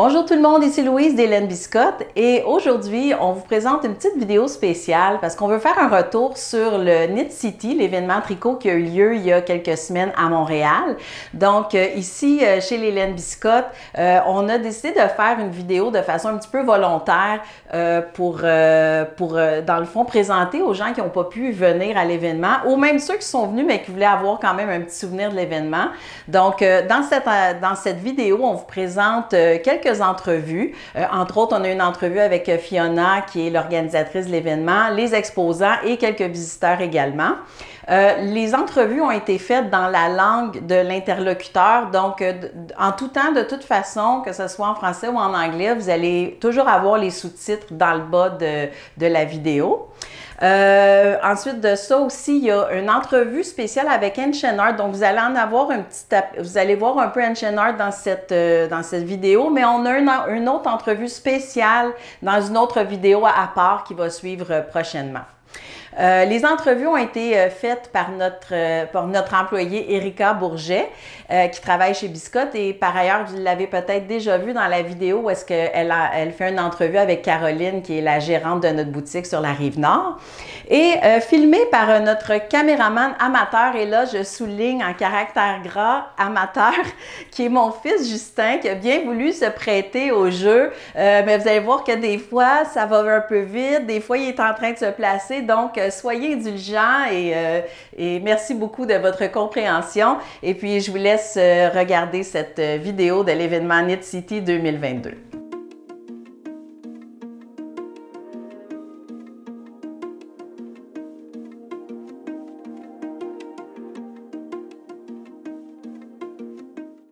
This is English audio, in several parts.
Bonjour tout le monde, ici Louise d'Hélène Biscotte et aujourd'hui on vous présente une petite vidéo spéciale parce qu'on veut faire un retour sur le Knit City, l'événement tricot qui a eu lieu il y a quelques semaines à Montréal. Donc ici chez l'Hélène Biscotte, on a décidé de faire une vidéo de façon un petit peu volontaire pour dans le fond présenter aux gens qui n'ont pas pu venir à l'événement ou même ceux qui sont venus mais qui voulaient avoir quand même un petit souvenir de l'événement. Donc dans cette vidéo, on vous présente quelques entrevues. Entre autres, on a une entrevue avec Fiona, qui est l'organisatrice de l'événement, les exposants et quelques visiteurs également. Les entrevues ont été faites dans la langue de l'interlocuteur, donc en tout temps, de toute façon, que ce soit en français ou en anglais, vous allez toujours avoir les sous-titres dans le bas de la vidéo. Ensuite de ça aussi, il y a une entrevue spéciale avec Enchanart. Donc, vous allez en avoir vous allez voir un peu Enchanart dans cette vidéo, mais on a une autre entrevue spéciale dans une autre vidéo à part qui va suivre prochainement. Les entrevues ont été faites par notre employée Erika Bourget, qui travaille chez Biscotte, et par ailleurs, vous l'avez peut-être déjà vu dans la vidéo où est-ce qu'elle fait une entrevue avec Caroline, qui est la gérante de notre boutique sur la Rive-Nord, et filmée par notre caméraman amateur, et là, je souligne en caractère gras amateur, qui est mon fils Justin, qui a bien voulu se prêter au jeu, mais vous allez voir que des fois, ça va un peu vite, des fois, il est en train de se placer, donc soyez indulgents et merci beaucoup de votre compréhension. Et puis, je vous laisse regarder cette vidéo de l'événement Knit City 2022.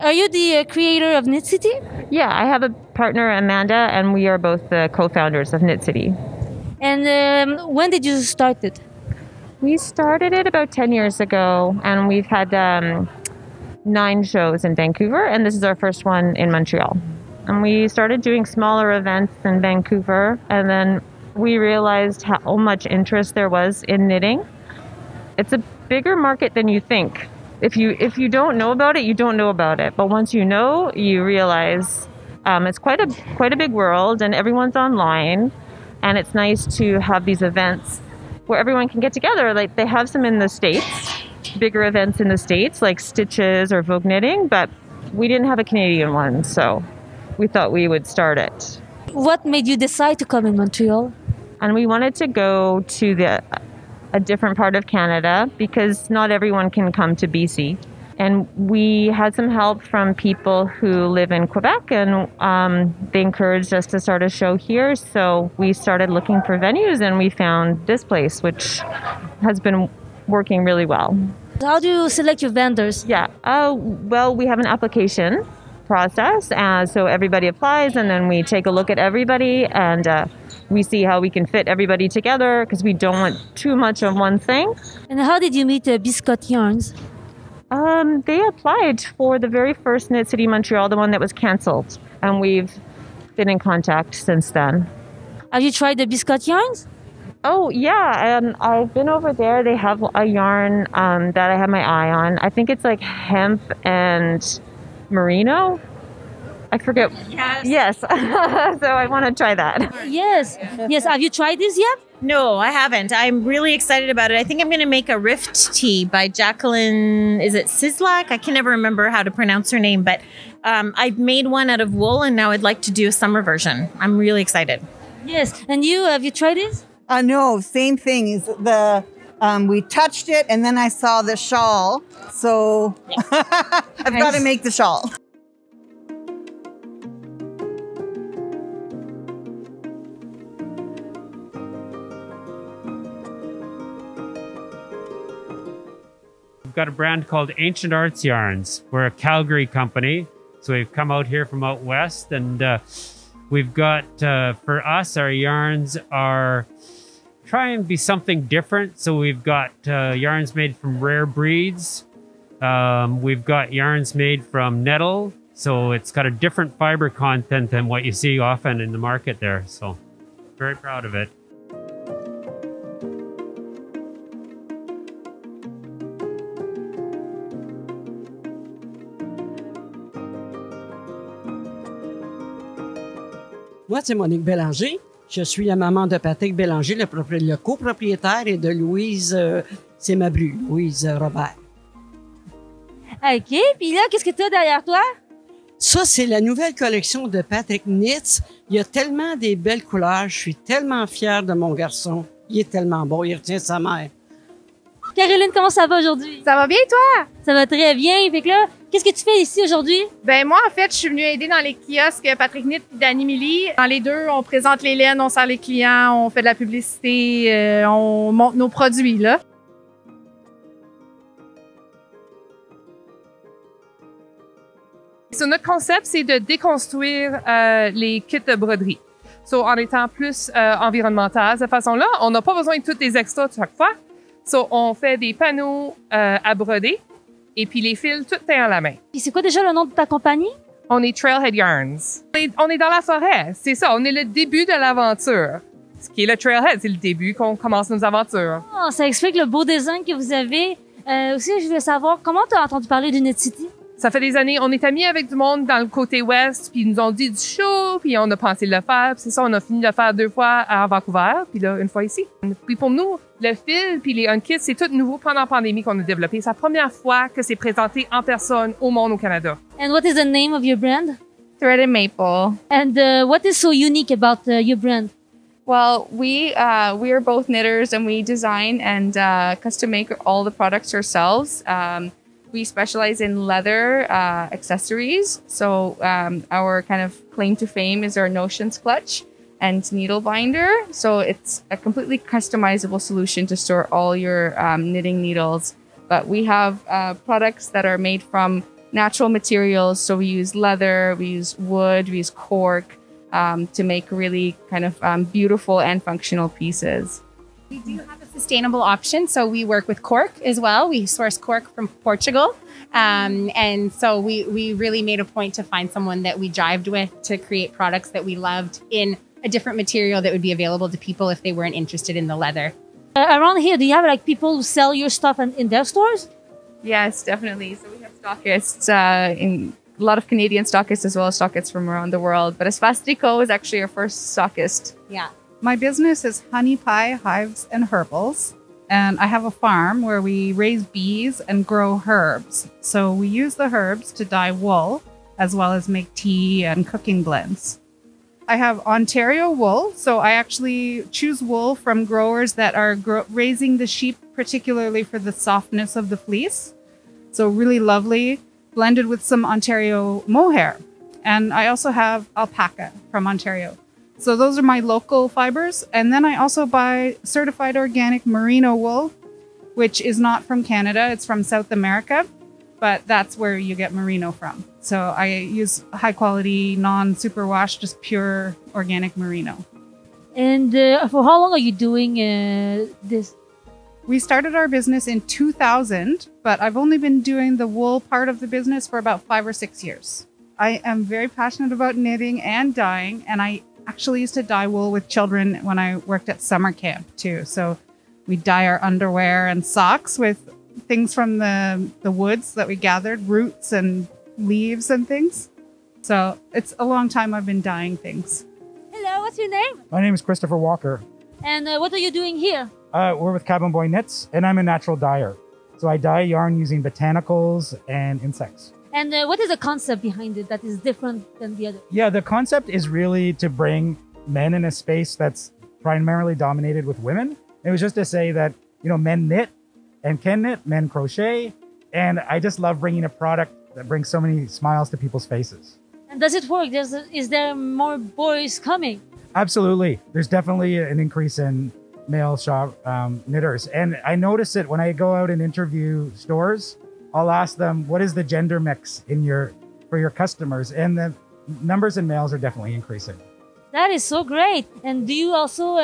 Are you the creator of Knit City? Yeah, I have a partner, Amanda, and we are both the co-founders of Knit City. And when did you start it? We started it about 10 years ago, and we've had 9 shows in Vancouver, and this is our first one in Montreal. And we started doing smaller events in Vancouver, and then we realized how much interest there was in knitting. It's a bigger market than you think. If you don't know about it, you don't know about it. But once you know, you realize it's quite a big world, and everyone's online. And it's nice to have these events where everyone can get together. Like they have some in the States, bigger events in the States, like Stitches or Vogue Knitting, but we didn't have a Canadian one, so we thought we would start it. What made you decide to come in Montreal? And we wanted to go to a different part of Canada because not everyone can come to BC. And we had some help from people who live in Quebec, and they encouraged us to start a show here. So we started looking for venues, and we found this place, which has been working really well. How do you select your vendors? Yeah. Well, we have an application process. So everybody applies, and then we take a look at everybody, and we see how we can fit everybody together because we don't want too much of one thing. And how did you meet Biscotte Yarns? They applied for the very first Knit City Montreal, the one that was canceled, and we've been in contact since then. Have you tried the Biscotte Yarns? Oh, yeah, I've been over there. They have a yarn that I have my eye on. I think it's like hemp and merino. I forget. Yes. So I want to try that. Yes. Yes. Have you tried this yet? No, I haven't. I'm really excited about it. I think I'm going to make a Rift tee by Jacqueline, is it Sislak? I can never remember how to pronounce her name, but I've made one out of wool, and now I'd like to do a summer version. I'm really excited. Yes. And you, have you tried this? No, same thing. Is we touched it, and then I saw the shawl, so I've got to make the shawl. We've got a brand called Ancient Arts Yarns. We're a Calgary company, so we've come out here from out west, and we've got, for us, our yarns are try and be something different. So we've got yarns made from rare breeds. We've got yarns made from nettle, so it's got a different fiber content than what you see often in the market there. So very proud of it. Moi, c'est Monique Bélanger. Je suis la maman de Patrick Bélanger, le copropriétaire, et de Louise, c'est ma bru, Louise Robert. OK. Puis là, qu'est-ce que tu as derrière toi? Ça, c'est la nouvelle collection de Patrick Knits. Il y a tellement des belles couleurs. Je suis tellement fière de mon garçon. Il est tellement beau. Il retient sa mère. Caroline, comment ça va aujourd'hui? Ça va bien, toi? Ça va très bien. Fait que là, qu'est-ce que tu fais ici aujourd'hui? Ben moi, en fait, je suis venue aider dans les kiosques Patrick Knit et Dani Milly. Dans les deux, on présente les laines, on sert les clients, on fait de la publicité, on monte nos produits, là. So, notre concept, c'est de déconstruire les kits de broderie. So, en étant plus environnemental, de cette façon-là, on n'a pas besoin de tous les extras chaque fois. So, on fait des panneaux à broder et puis les fils, tout est à la main. Puis c'est quoi déjà le nom de ta compagnie? On est Trailhead Yarns. On est dans la forêt, c'est ça. On est le début de l'aventure. Ce qui est le Trailhead, c'est le début qu'on commence nos aventures. Oh, ça explique le beau design que vous avez. Aussi, je voulais savoir, comment tu as entendu parler du Knit City? Ça fait des années, on est amis avec du monde dans le côté ouest, puis ils nous ont dit du show, puis on a pensé le faire. Puis c'est ça, on a fini de le faire 2 fois à Vancouver, puis là, une fois ici. Puis pour nous, le fil puis les Unkits, c'est tout nouveau pendant la pandémie qu'on a développé. C'est la première fois que c'est présenté en personne au monde au Canada. And what is the name of your brand? Threaded Maple. And what is so unique about your brand? Well, we are both knitters and we design and custom make all the products ourselves. We specialize in leather accessories. So our kind of claim to fame is our Notions clutch and needle binder. So it's a completely customizable solution to store all your knitting needles. But we have products that are made from natural materials. So we use leather, we use wood, we use cork to make really kind of beautiful and functional pieces. We do have a sustainable option. So we work with cork as well. We source cork from Portugal. And so we really made a point to find someone that we jived with to create products that we loved in a different material that would be available to people if they weren't interested in the leather. Around here, do you have like people who sell your stuff in their stores? Yes, definitely. So we have stockists in a lot of Canadian stockists as well as stockists from around the world. But Esfastico is actually our first stockist. Yeah. My business is Honey Pie Hives and Herbals, and I have a farm where we raise bees and grow herbs. So we use the herbs to dye wool, as well as make tea and cooking blends. I have Ontario wool, so I actually choose wool from growers that are raising the sheep particularly for the softness of the fleece. So really lovely, blended with some Ontario mohair. And I also have alpaca from Ontario. So those are my local fibers. And then I also buy certified organic merino wool, which is not from Canada. It's from South America, but that's where you get merino from. So I use high quality, non-superwash, just pure organic merino. And for how long are you doing this? We started our business in 2000, but I've only been doing the wool part of the business for about 5 or 6 years. I am very passionate about knitting and dyeing, and I actually used to dye wool with children when I worked at summer camp too. So we dye our underwear and socks with things from the woods that we gathered, roots and leaves and things. So it's a long time I've been dyeing things. Hello, what's your name? My name is Christopher Walker. And what are you doing here? We're with Cabin Boy Knits, and I'm a natural dyer. So I dye yarn using botanicals and insects. And what is the concept behind it that is different than the other? Yeah, the concept is really to bring men in a space that's primarily dominated with women. It was just to say that, you know, men knit and can knit, men crochet. And I just love bringing a product that brings so many smiles to people's faces. And does it work? Is there more boys coming? Absolutely. There's definitely an increase in male shop knitters. And I notice it when I go out and interview stores. I'll ask them, what is the gender mix for your customers? And the numbers in males are definitely increasing. That is so great. And do you also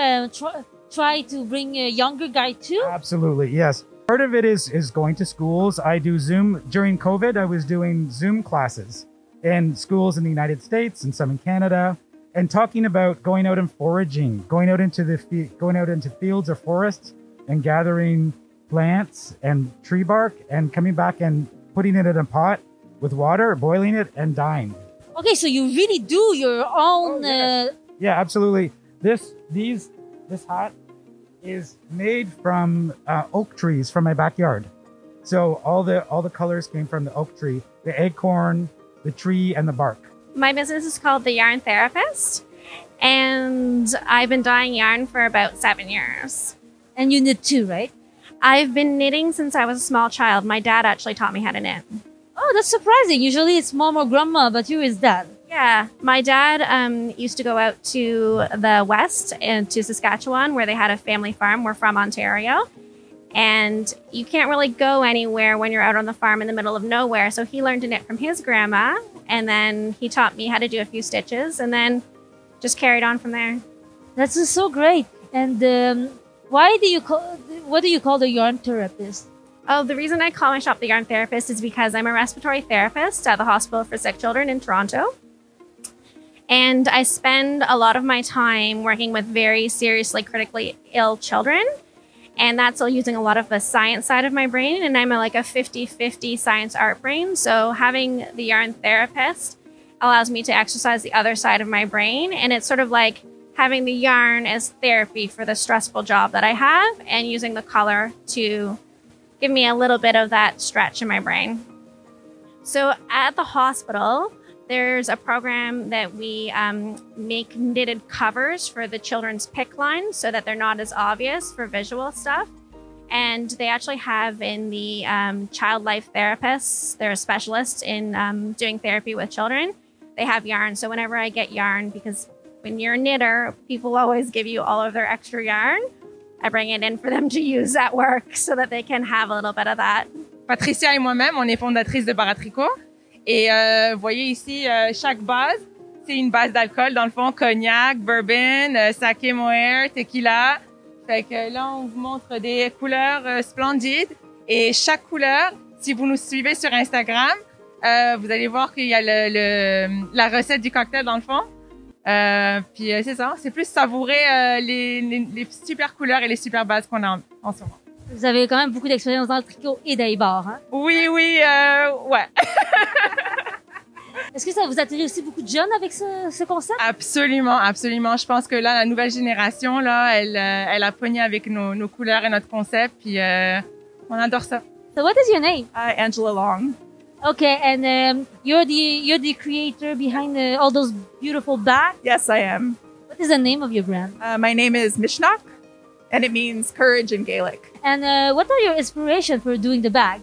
try to bring a younger guy too? Absolutely, yes. Part of it is going to schools. I do Zoom. During COVID, I was doing Zoom classes in schools in the United States and some in Canada, and talking about going out and foraging, going out into fields or forests and gathering plants and tree bark and coming back and putting it in a pot with water, boiling it and dyeing. Okay, so you really do your own Yeah, absolutely. This hat is made from oak trees from my backyard. So all the colors came from the oak tree, the acorn, the tree, and the bark. My business is called The Yarn Therapist, and I've been dyeing yarn for about 7 years. And you knit too, right? I've been knitting since I was a small child. My dad actually taught me how to knit. Oh, that's surprising. Usually it's mom or grandma, but you is dad. Yeah, my dad used to go out to the west and to Saskatchewan where they had a family farm. We're from Ontario. And you can't really go anywhere when you're out on the farm in the middle of nowhere. So he learned to knit from his grandma. And then he taught me how to do a few stitches and then just carried on from there. That's just so great. And what do you call the yarn therapist? Oh, the reason I call my shop The Yarn Therapist is because I'm a respiratory therapist at the Hospital for Sick Children in Toronto. And I spend a lot of my time working with very seriously critically ill children. And that's all using a lot of the science side of my brain. And I'm like a 50-50 science art brain. So having the yarn therapist allows me to exercise the other side of my brain. And it's sort of like having the yarn as therapy for the stressful job that I have and using the color to give me a little bit of that stretch in my brain. So at the hospital, there's a program that we make knitted covers for the children's PICC line so that they're not as obvious for visual stuff. And they actually have in the child life therapists, they're a specialist in doing therapy with children. They have yarn. So whenever I get yarn, because when you're a knitter, people always give you all of their extra yarn. I bring it in for them to use at work so that they can have a little bit of that. Patricia et moi-même, on est fondatrices de Bar à Tricot. Et vous voyez ici, chaque base, c'est une base d'alcool. Dans le fond, cognac, bourbon, saké mohair, tequila. Fait que là, on vous montre des couleurs splendides. Et chaque couleur, si vous nous suivez sur Instagram, vous allez voir qu'il y a la recette du cocktail dans le fond. Puis c'est ça, c'est plus savourer les super couleurs et les super bases qu'on a en ce moment. Vous avez quand même beaucoup d'expérience dans le tricot et dans les bars, hein? Oui, ouais. Est-ce que ça vous attire aussi beaucoup de jeunes avec ce concept? Absolument, absolument. Je pense que là, la nouvelle génération, là, elle a pogné avec nos couleurs et notre concept, puis on adore ça. So what is your name? Angela Long. Okay, and you're the creator behind all those beautiful bags? Yes, I am. What is the name of your brand? My name is Mishnach, and it means courage in Gaelic. And what are your inspirations for doing the bag?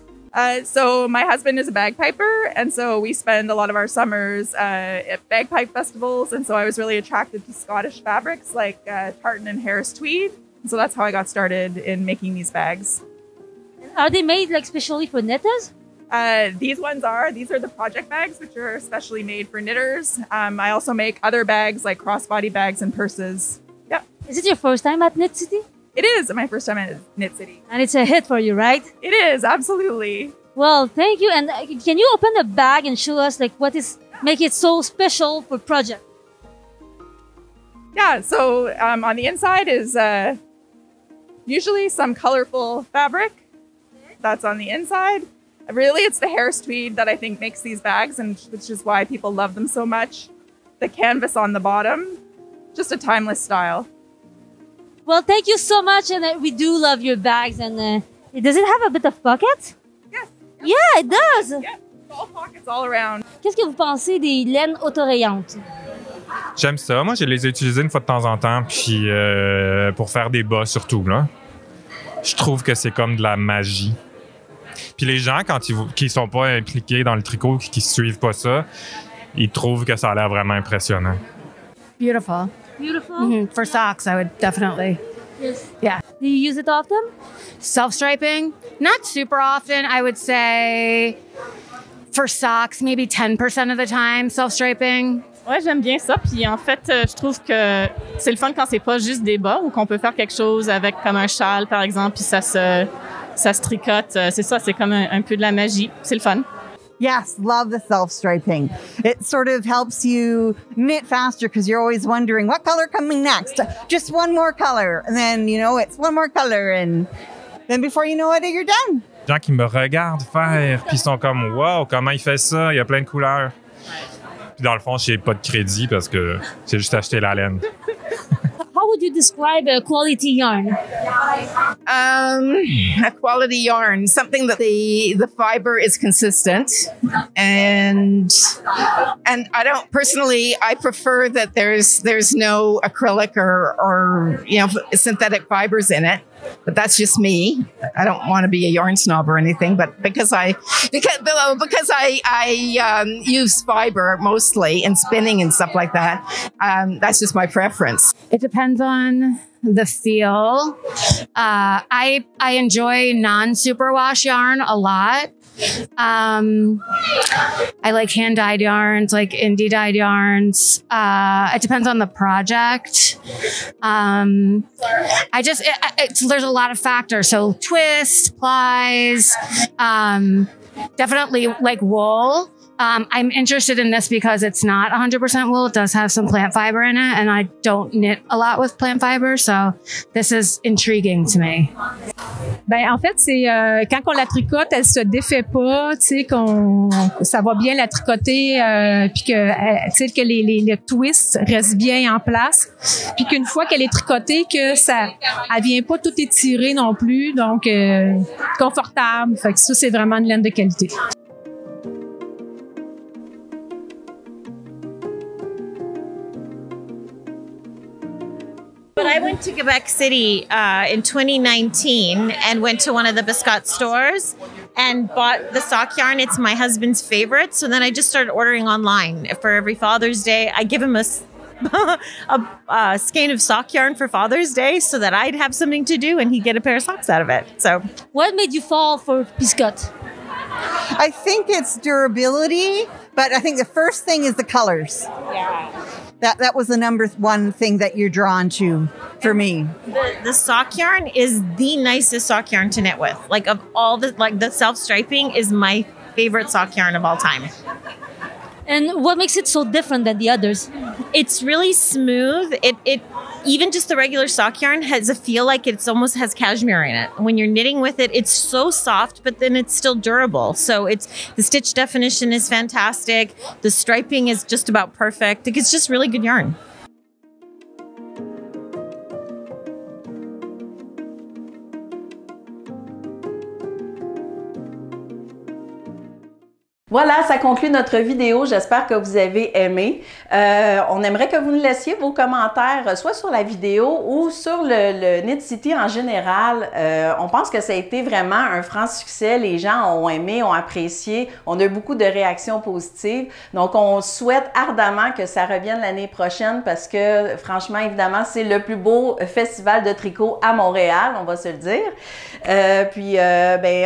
So my husband is a bagpiper, and so we spend a lot of our summers at bagpipe festivals, and so I was really attracted to Scottish fabrics like tartan and Harris tweed. And so that's how I got started in making these bags. Are they made like specially for knitters? These are the project bags, which are especially made for knitters. I also make other bags like crossbody bags and purses. Yeah. Is it your first time at Knit City? It is my first time at Knit City. And it's a hit for you, right? It is, absolutely. Well, thank you. And can you open the bag and show us like what is make it so special for project? Yeah, so on the inside is usually some colorful fabric. That's on the inside. Really, it's the Harris tweed that I think makes these bags, and which is why people love them so much. The canvas on the bottom, just a timeless style. Well, thank you so much, and we do love your bags. And does it have a bit of pockets? Yes. Yeah, it does. Yeah, all pockets all around. Qu'est-ce que vous pensez des laines autorayantes? J'aime ça. Moi, je les ai utilisées une fois de temps en temps, puis pour faire des bas surtout, là. Je trouve que c'est comme de la magie. Puis les gens, qui sont pas impliqués dans le tricot, qui suivent pas ça, ils trouvent que ça a l'air vraiment impressionnant. Beautiful. Beautiful? Mm-hmm. For socks, I would definitely. Yes. Yeah. Do you use it often? Self-striping? Not super often. I would say for socks, maybe 10% of the time, self-striping. Ouais, j'aime bien ça. Puis en fait, je trouve que c'est le fun quand c'est pas juste des bas ou qu'on peut faire quelque chose avec comme un châle, par exemple, puis ça se tricote. C'est ça, c'est comme un peu de la magie. C'est le fun. Yes, love the self-striping. It sort of helps you knit faster because you're always wondering what color coming next. Just one more color. And then, it's one more color. And then before you know it, you're done. Les gens qui me regardent faire, puis ils sont comme « Wow, comment il fait ça? Il y a plein de couleurs. » Puis dans le fond, je n'ai pas de crédit parce que j'ai juste acheté la laine. How would you describe a quality yarn? A quality yarn, something that the fiber is consistent, and I don't personally. I prefer that there's no acrylic or synthetic fibers in it. But that's just me. I don't want to be a yarn snob or anything, but because I use fiber mostly in spinning and stuff like that, that's just my preference. It depends on the feel. I enjoy non-superwash yarn a lot. I like hand-dyed yarns, like indie dyed yarns. It depends on the project. There's a lot of factors. So twist, plies, definitely like wool. I'm interested in this because it's not 100% wool. It does have some plant fiber in it, and I don't knit a lot with plant fiber, so this is intriguing to me. Ben en fait, c'est quand on la tricote, elle se défait pas, tu sais ça va bien la tricoter, puis que les twists restent bien en place, puis qu'une fois qu'elle est tricotée, que elle vient pas tout étirer non plus, donc confortable. Fait que ça, c'est vraiment une laine de qualité. But I went to Quebec City in 2019 and went to one of the Biscotte stores and bought the sock yarn. It's my husband's favorite. So then I just started ordering online. For every Father's Day, I give him a skein of sock yarn for Father's Day so that I'd have something to do and he'd get a pair of socks out of it. So, what made you fall for Biscotte? I think it's durability, but I think the first thing is the colors. Yeah. That was the number one thing that you're drawn to for me. The sock yarn is the nicest sock yarn to knit with. Like of all the self-striping is my favorite sock yarn of all time. And what makes it so different than the others? It's really smooth. It even just the regular sock yarn has a feel like it's almost has cashmere in it. When you're knitting with it, it's so soft, but then it's still durable. So the stitch definition is fantastic. The striping is just about perfect. It's just really good yarn. Voilà, ça conclut notre vidéo. J'espère que vous avez aimé. On aimerait que vous nous laissiez vos commentaires, soit sur la vidéo ou sur le Knit City en général. On pense que ça a été vraiment un franc succès. Les gens ont aimé, ont apprécié. On a eu beaucoup de réactions positives. Donc, on souhaite ardemment que ça revienne l'année prochaine parce que, franchement, évidemment, c'est le plus beau festival de tricot à Montréal, on va se le dire. Puis,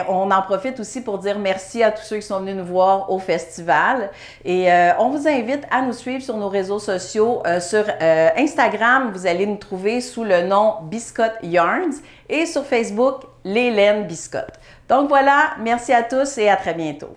on en profite aussi pour dire merci à tous ceux qui sont venus nous voir au festival et on vous invite à nous suivre sur nos réseaux sociaux. Sur Instagram, vous allez nous trouver sous le nom Biscotte Yarns et sur Facebook, les laines Biscotte. Donc voilà, merci à tous et à très bientôt.